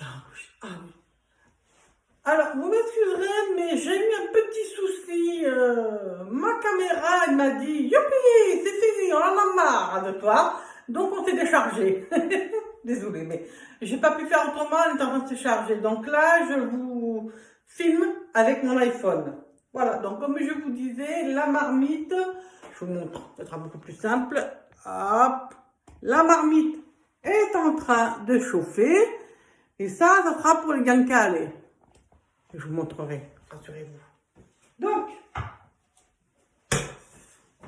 Ah oui, ah oui. Alors, vous m'excuserez, mais j'ai eu un petit souci. Ma caméra, elle m'a dit, youpi, c'est fini, on en a marre de toi. Donc, on s'est déchargé. Désolée, mais j'ai pas pu faire autrement, elle est en train de se charger. Donc là, je vous filme avec mon iPhone. Voilà, donc comme je vous disais, la marmite, je vous montre, ce sera beaucoup plus simple. Hop, la marmite est en train de chauffer. Et ça sera pour les gancales. Je vous montrerai, rassurez-vous. Donc,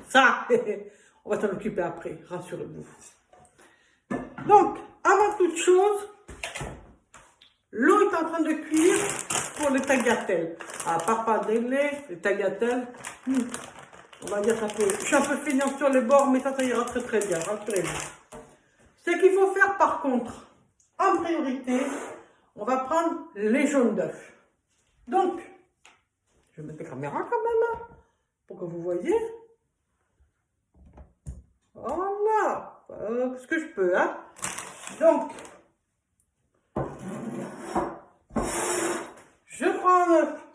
ça, on va s'en occuper après, rassurez-vous. Donc, avant toute chose, l'eau est en train de cuire pour le tagliatelle. À part pas délai, le tagliatelle, on va dire ça peut. Je suis un peu feignant sur les bords, mais ça ira très très bien, rassurez-vous. Ce qu'il faut faire par contre, en priorité, on va prendre les jaunes d'œufs. Donc, je vais mettre la caméra quand même, hein, pour que vous voyez. Voilà, ce que je peux, hein. Donc, je prends un œuf.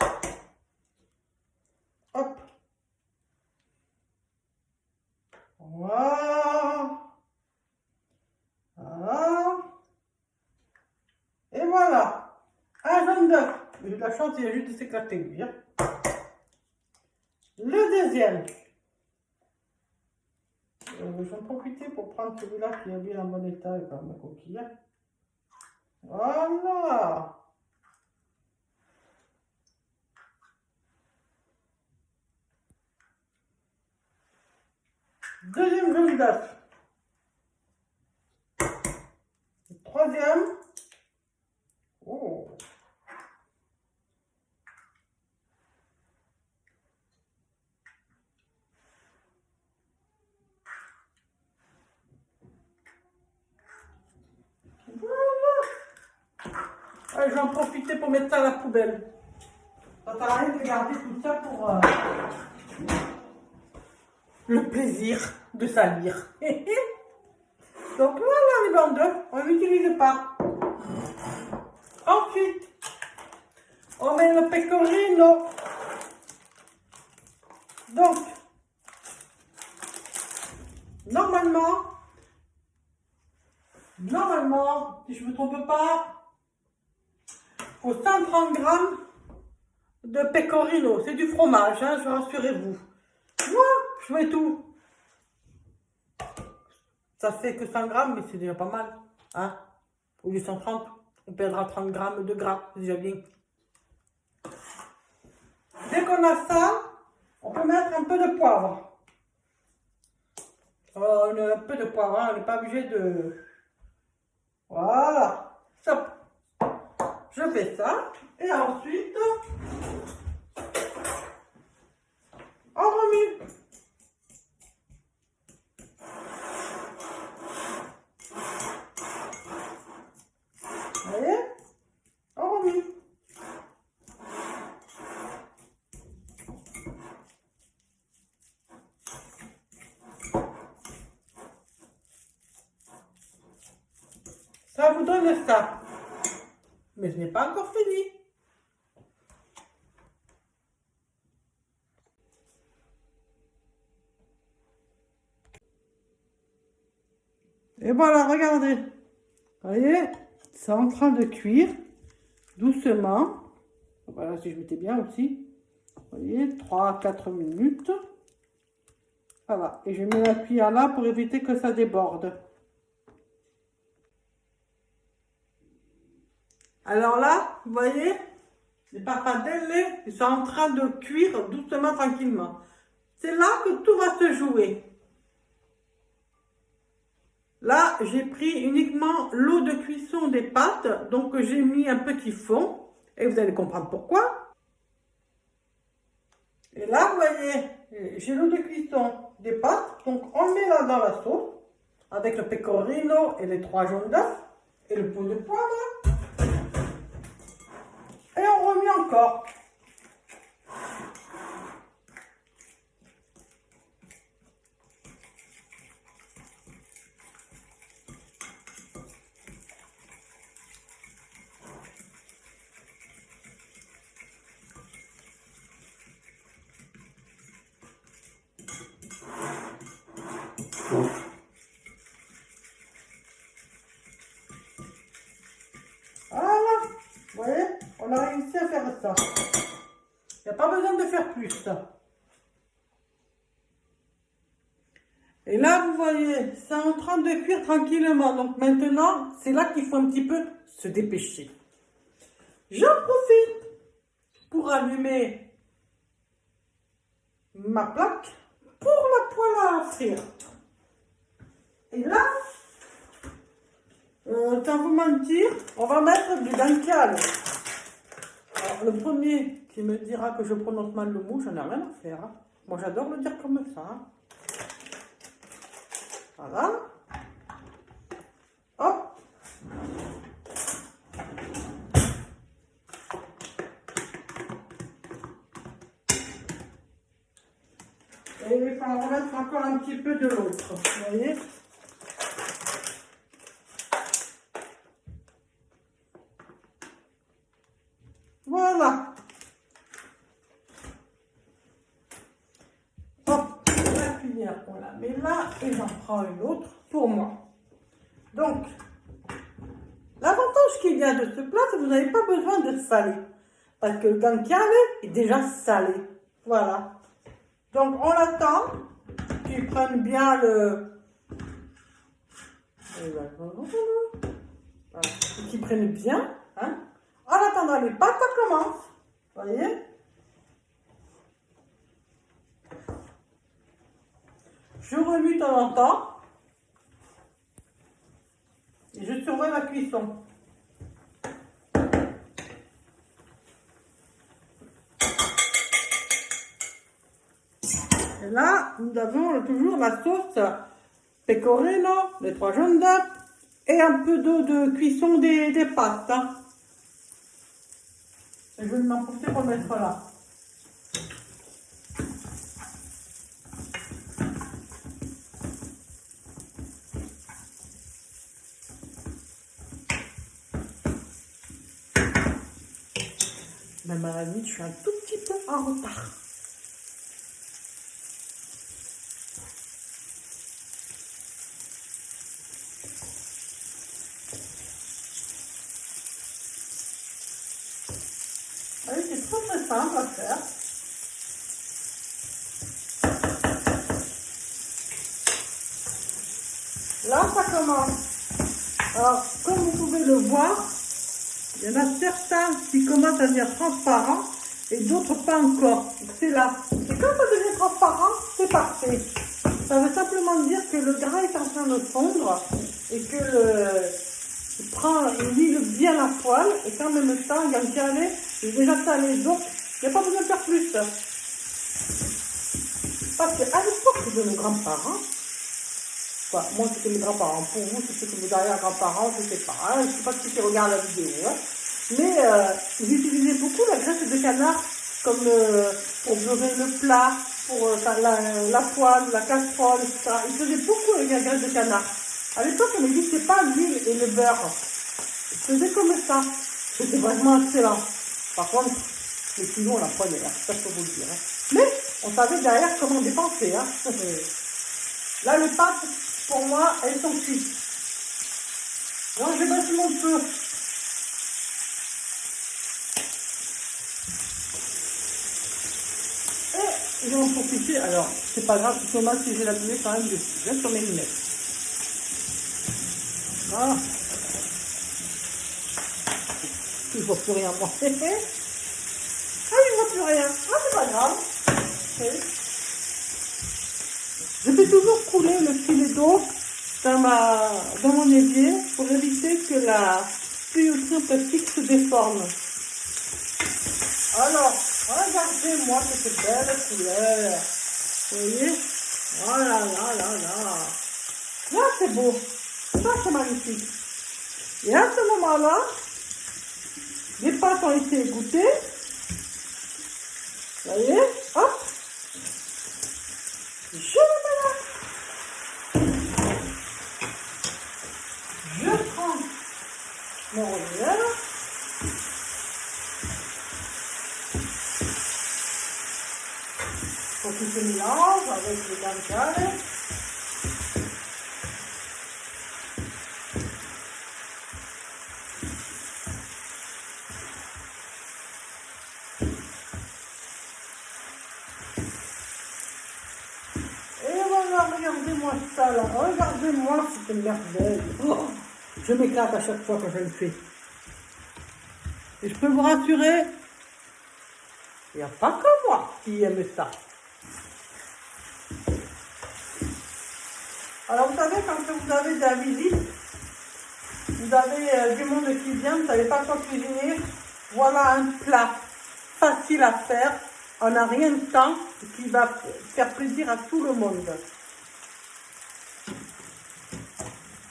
Hop. Voilà. Voilà. Et voilà. Un jaune d'œuf. J'ai eu de la chance, il a juste s'éclater, lui, hein. Le deuxième. J'en profite pour prendre celui-là qui est bien en bon état et pas ma coquille. Voilà. Deuxième jaune d'œuf. Le troisième. Oh. Allez, je vais en profiter pour mettre ça à la poubelle. Ça sert à rien de garder tout ça pour le plaisir de salir. Donc voilà les bandes d'œufs, on n'utilise pas. Ensuite, on met le pecorino. Donc, normalement, si je ne me trompe pas, il faut 130 grammes de pecorino. C'est du fromage, hein, rassurez-vous. Moi, je mets tout. Ça fait que 100 grammes, mais c'est déjà pas mal. Hein? Au lieu de 130, on perdra 30 grammes de gras, c'est déjà bien. Dès qu'on a ça, on peut mettre un peu de poivre. Alors, un peu de poivre, hein, on n'est pas obligé de... Voilà. Stop. Je fais ça. Et ensuite, on remue. Vous voyez? On remue. Ça vous donne ça. Mais ce n'est pas encore fini. Et voilà, regardez. Vous voyez, c'est en train de cuire doucement. Voilà, si je mettais bien aussi. Vous voyez, 3 à 4 minutes. Voilà, et je mets la cuillère là pour éviter que ça déborde. Alors là, vous voyez, les pappardelles, ils sont en train de cuire doucement, tranquillement. C'est là que tout va se jouer. Là, j'ai pris uniquement l'eau de cuisson des pâtes, donc j'ai mis un petit fond, et vous allez comprendre pourquoi. Et là, vous voyez, j'ai l'eau de cuisson des pâtes, donc on met là dans la sauce, avec le pecorino et les 3 jaunes d'œufs, et le pot de poivre, et on remet encore. on a réussi à faire ça. Il n'y a pas besoin de faire plus. Et là, vous voyez, c'est en train de cuire tranquillement. Donc maintenant, c'est là qu'il faut un petit peu se dépêcher. J'en profite pour allumer ma plaque pour la poêle à frire. Et là, sans vous mentir, on va mettre du Dunkel. Alors, le premier qui me dira que je prononce mal le mot, j'en ai rien à faire. Hein. Moi, j'adore le dire comme ça. Hein. Voilà. Hop. Et il faut en remettre encore un petit peu de l'autre. Vous voyez? Voilà. Hop, la cuillère, on la met là et j'en prends une autre pour moi. Donc, l'avantage qu'il y a de ce plat, c'est que vous n'avez pas besoin de saler. Parce que le guanciale est déjà salé. Voilà. Donc, on attend qu'ils prennent bien le... Voilà. Qu'ils prennent bien. Hein. En attendant, les pâtes, ça commence. Vous voyez? Je remue de temps en temps. Et je surveille ma cuisson. Et là, nous avons toujours la sauce pecorino, les 3 jaunes d'œufs et un peu d'eau de cuisson des pâtes. Hein. Et je vais m'en profiter pour le mettre là. Même à la limite, je suis un tout petit peu en retard. Oui, c'est très simple à faire. Là, ça commence. Alors, comme vous pouvez le voir, il y en a certains qui commencent à devenir transparents et d'autres pas encore. C'est là. Et quand ça devient transparent, c'est parfait. Ça veut simplement dire que le gras est en train de fondre et que il huile bien la poêle et qu'en même temps, il y a un calé, il est déjà salé. Donc, il n'y a pas besoin de faire plus. Parce qu'à l'époque de nos grands-parents, quoi, moi c'était mes grands-parents, pour vous c'était que vos arrière-grands-parents, je ne sais pas, hein, je ne sais pas ceux qui regardent la vidéo, hein. Mais ils utilisaient beaucoup la graisse de canard comme pour beurrer le plat, pour la poêle, la casserole, etc. Ils faisaient beaucoup avec la graisse de canard. À l'époque, on n'existait pas l'huile et le beurre. Ils faisaient comme ça. C'était vraiment excellent. Par contre, les kilos, on la prenait, hein, ça je peux vous le dire. Hein. Mais on savait derrière comment dépenser. Hein. Là, les pâtes, pour moi, elles sont cuites. Donc, je vais baisser mon feu. Et je vais en profiter. Alors, c'est pas grave, c'est dommage si j'ai la bouée quand même dessus. Je vais sur mes lunettes. Voilà. Je ne vois plus rien, moi. Ah, je ne vois plus rien. Ah, c'est pas grave. Okay. Je fais toujours couler le filet d'eau dans mon évier pour éviter que la tuyauterie en plastique se déforme. Alors, regardez-moi cette belle couleur. Vous voyez? Oh là là là là. Là, c'est beau. Ça, c'est magnifique. Et à ce moment-là, les pâtes ont été égouttées. Vous voyez? Hop. Je le mets là. Je prends mon rognard. Pour qu'il se mélange avec le guanciale. une merveille. Oh, je m'éclate à chaque fois que je le fais. Et je peux vous rassurer, il n'y a pas que moi qui aime ça. Alors vous savez, quand vous avez de la visite, vous avez du monde qui vient, vous ne savez pas quoi cuisiner, voilà un plat facile à faire, on n'a rien de temps, qui va faire plaisir à tout le monde.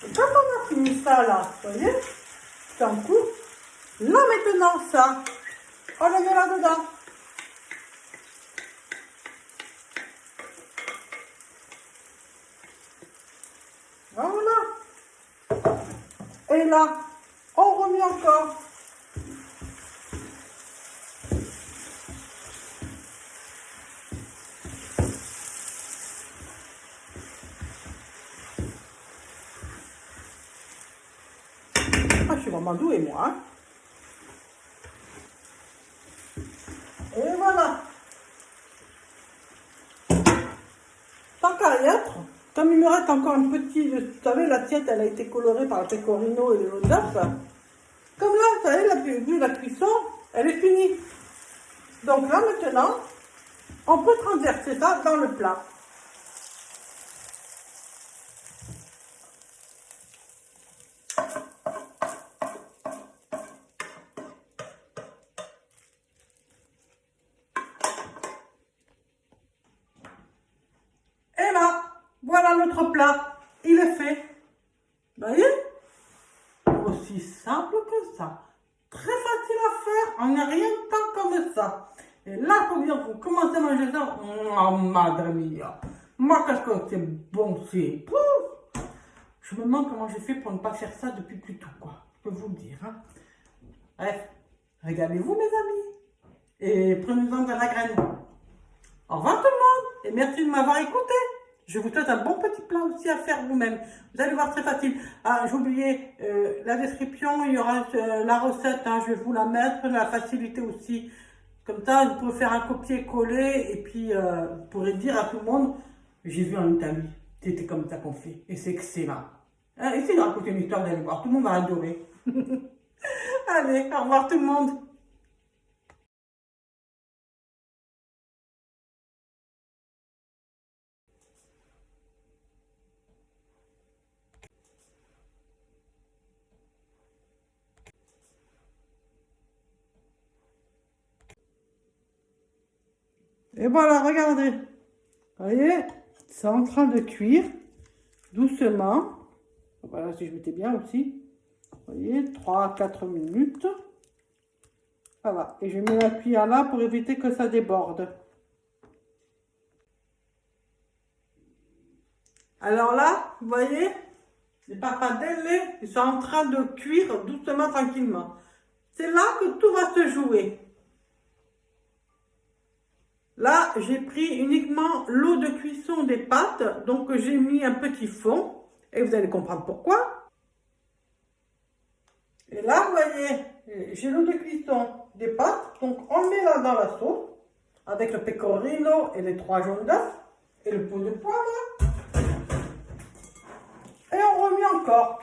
Et quand on a fini ça là, vous voyez, c'est en cours, là maintenant ça, on le met là-dedans. Voilà. Et là, on remet encore. Ah, je suis vraiment douée, moi. Hein. Et voilà. Tant qu'à y être, comme il me reste encore un petit, vous savez, l'assiette, elle a été colorée par le pecorino et le jaune d'œuf. Comme là, vous savez, vu la cuisson, elle est finie. Donc là, maintenant, on peut transverser ça dans le plat. Et là, voilà notre plat. Il est fait. Vous voyez? Aussi simple que ça. Très facile à faire. On n'a rien de temps comme ça. Et là, quand vous commencez à manger ça, oh, madre mia. Moi, qu'est-ce que c'est bon, c'est. Pouf. Je me demande comment j'ai fait pour ne pas faire ça depuis plus tôt, quoi. Je peux vous le dire. Hein. Bref, regardez-vous, mes amis. Et prenez-en de la graine. Au revoir tout le monde. Et merci de m'avoir écouté. Je vous souhaite un bon petit plat aussi à faire vous-même. Vous allez voir, très facile. Ah, j'ai oublié la description, il y aura la recette, hein, je vais vous la mettre, la facilité aussi. Comme ça, vous pouvez faire un copier-coller et puis vous pourrez dire à tout le monde, j'ai vu en Italie, c'était comme ça qu'on fait. Et c'est excellent. Hein, essayez de raconter une histoire, vous allez voir, tout le monde va adorer. Allez, au revoir tout le monde. Et voilà, regardez. Vous voyez, c'est en train de cuire doucement. Voilà, si je mettais bien aussi. Vous voyez, 3 à 4 minutes. Voilà, et je mets la cuillère là pour éviter que ça déborde. Alors là, vous voyez, les pappardelles, ils sont en train de cuire doucement, tranquillement. C'est là que tout va se jouer. Là, j'ai pris uniquement l'eau de cuisson des pâtes, donc j'ai mis un petit fond, et vous allez comprendre pourquoi. Et là, vous voyez, j'ai l'eau de cuisson des pâtes, donc on le met là dans la sauce, avec le pecorino et les 3 jaunes d'œufs, et le pot de poivre. Et on remet encore.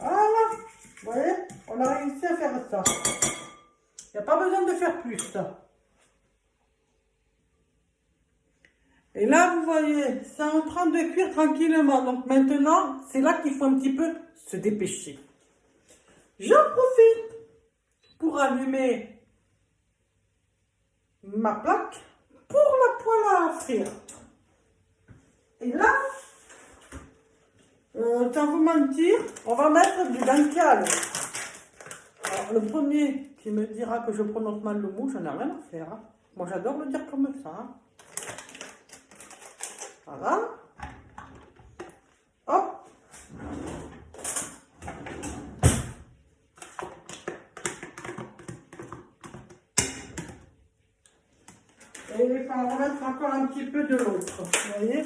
Voilà, vous voyez, on a réussi à faire ça. Il n'y a pas besoin de faire plus. Et là, vous voyez, c'est en train de cuire tranquillement. Donc maintenant, c'est là qu'il faut un petit peu se dépêcher. J'en profite pour allumer ma plaque pour la poêle à frire. Et là, sans vous mentir, on va mettre du bancal. Alors, le premier qui me dira que je prononce mal le mot, j'en ai rien à faire. Hein. Moi, j'adore le dire comme ça. Hein. Voilà. Hop. Et il faut en remettre encore un petit peu de l'autre. Vous voyez?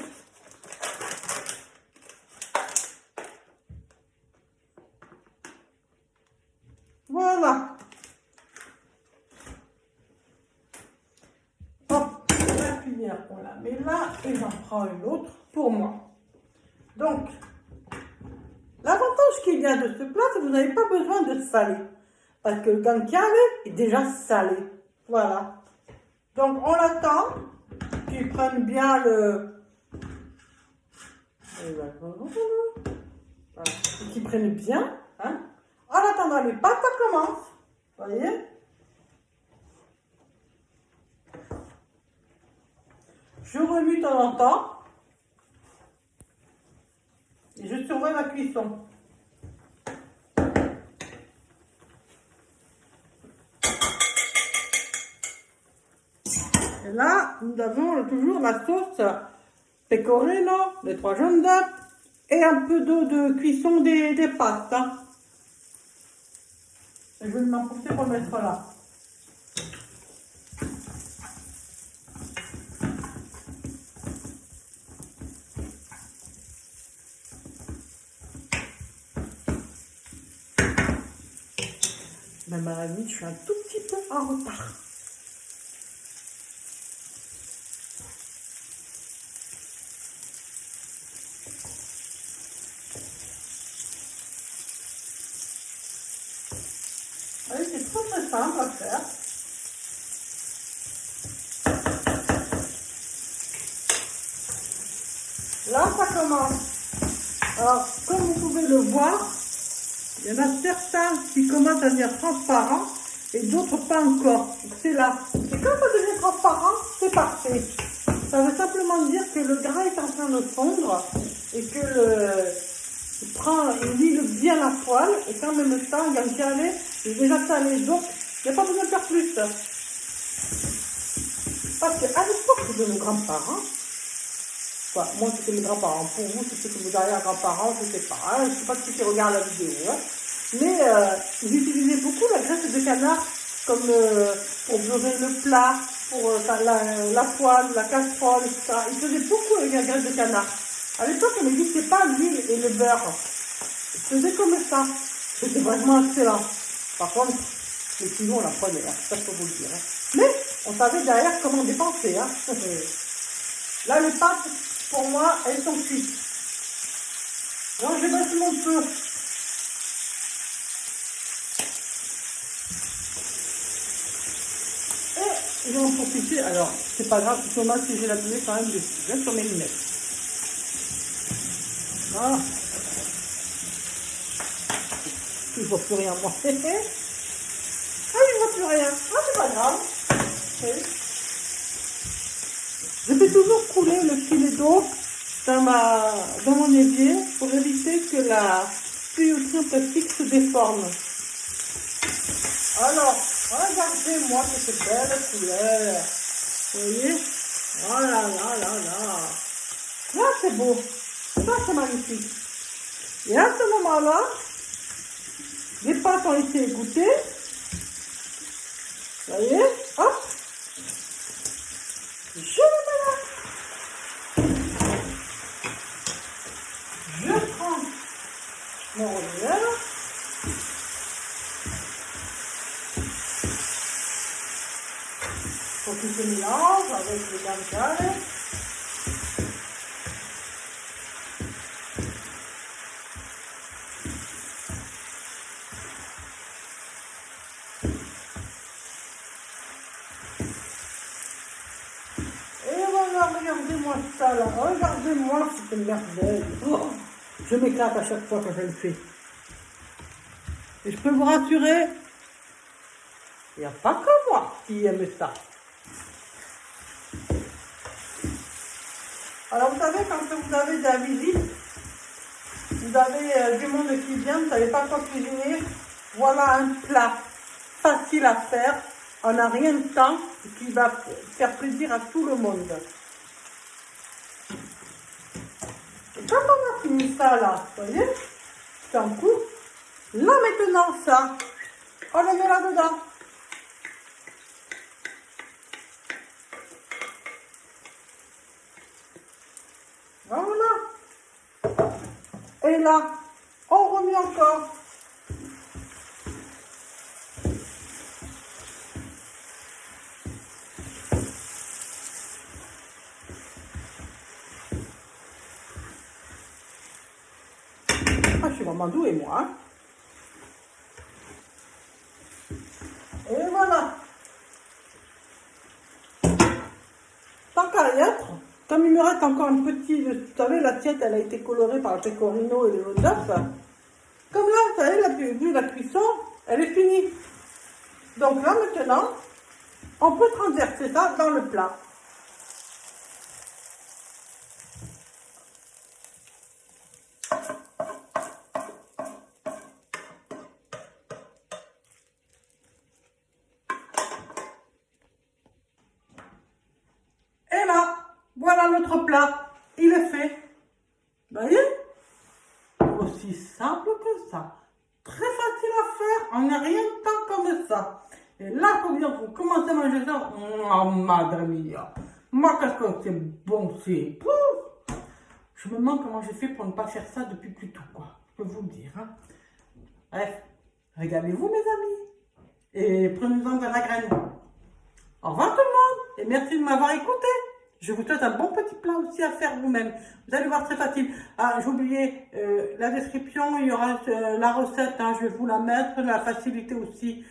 Voilà. Hop, la cuillère, on la met là et j'en prends une autre pour moi. Donc, l'avantage qu'il y a de ce plat, c'est que vous n'avez pas besoin de saler. Parce que le guanciale est déjà salé. Voilà. Donc, on attend qu'ils prennent bien le... Voilà. Qu'ils prennent bien. Hein. En attendant, les pâtes, ça commence. Vous voyez? Je remue de temps en temps. Et je surveille la cuisson. Et là, nous avons toujours la sauce pecorino, les 3 jaunes d'œufs et un peu d'eau de cuisson des pâtes. Hein. Et je vais m'en porter pour mettre là. Même à la limite, je suis un tout petit peu en retard. Allez, c'est très simple à faire. Là, ça commence. Alors, comme vous pouvez le voir, il y en a certains qui commencent à devenir transparents et d'autres pas encore. C'est là. Et quand ça devient transparent, c'est parfait. Ça veut simplement dire que le gras est en train de fondre et que il lie bien la poêle. Et quand même ça, il y a un calé, il est déjà salé. Donc, il n'y a pas besoin de faire plus. Parce qu'à l'époque de nos grands-parents, enfin, moi c'était mes grands-parents, pour vous c'était que vos arrière-grands-parents, je ne sais pas, hein, je ne sais pas qui regarde la vidéo, hein. Mais ils utilisaient beaucoup la graisse de canard comme pour beurrer le plat, pour la poêle, la casserole, etc. Ils faisaient beaucoup avec la graisse de canard. À l'époque, on n'existait pas l'huile et le beurre. Ils faisaient comme ça. C'était vraiment excellent. Par contre, les kilos, on la prenait, hein, ça je peux vous le dire. Hein. Mais on savait derrière comment dépenser. Hein. Là, les pâtes, pour moi, elles sont cuites. Donc, je baisse mon feu. Et je vais en profiter. Alors, c'est pas grave, c'est dommage si j'ai la télé quand même dessus. Je vais sur mes lunettes. Voilà. Il ne voit plus rien, moi. Ah, il ne voit plus rien. Ah, c'est pas grave. Okay. Je fais toujours couler le filet d'eau dans mon évier pour éviter que la tuyauterie en plastique se déforme. Alors, regardez-moi cette belle couleur. Vous voyez? Oh là là là là. Là, c'est beau. Ça, c'est magnifique. Et à ce moment-là, les pâtes ont été égouttées. Vous voyez? Hop. Je les mets là. Je prends mon rogneur. Faut qu'il se mélange avec le guanciale. Regardez-moi ça là, regardez-moi cette merveille. Oh, je m'éclate à chaque fois que je le fais. Et je peux vous rassurer, il n'y a pas que moi qui aime ça. Alors vous savez, quand vous avez de la visite, vous avez du monde qui vient, vous ne savez pas quoi cuisiner, voilà un plat facile à faire, on n'a rien de temps, qui va faire plaisir à tout le monde. Et quand on a fini ça là, vous voyez, c'est en cours, là maintenant ça, on le met là-dedans. Voilà. Et là, on remet encore. Ah, je suis vraiment douée, moi. Hein. Et voilà. Tant qu'à y être, comme il me reste encore un petit... Vous savez, l'assiette, elle a été colorée par le pecorino et le d'œuf. Comme là, vous savez, vu la cuisson, elle est finie. Donc là, maintenant, on peut transverser ça dans le plat. Et là, voilà notre plat. Il est fait. Vous voyez? Aussi simple que ça. Très facile à faire. On n'a rien de temps comme ça. Et là, quand vous commencez à manger ça, oh, madre mia. Moi, qu'est-ce que c'est bon, c'est... Pouf. Je me demande comment j'ai fait pour ne pas faire ça depuis plus tôt, quoi. Je peux vous le dire. Hein. Bref, régalez-vous, mes amis. Et prenez-en de la graine. Au revoir tout le monde. Et merci de m'avoir écouté. Je vous souhaite un bon petit plat aussi à faire vous-même. Vous allez voir, très facile. Ah, j'ai oublié la description, il y aura la recette, hein, je vais vous la mettre, la facilité aussi.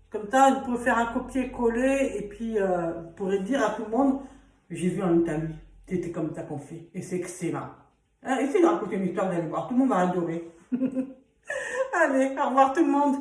Comme ça, vous pouvez faire un copier-coller et puis vous pourrez dire à tout le monde, j'ai vu en Italie, c'était comme ça qu'on fait. Et c'est excellent. Hein, essayez de raconter une histoire, vous allez voir, tout le monde va adorer. Allez, au revoir tout le monde.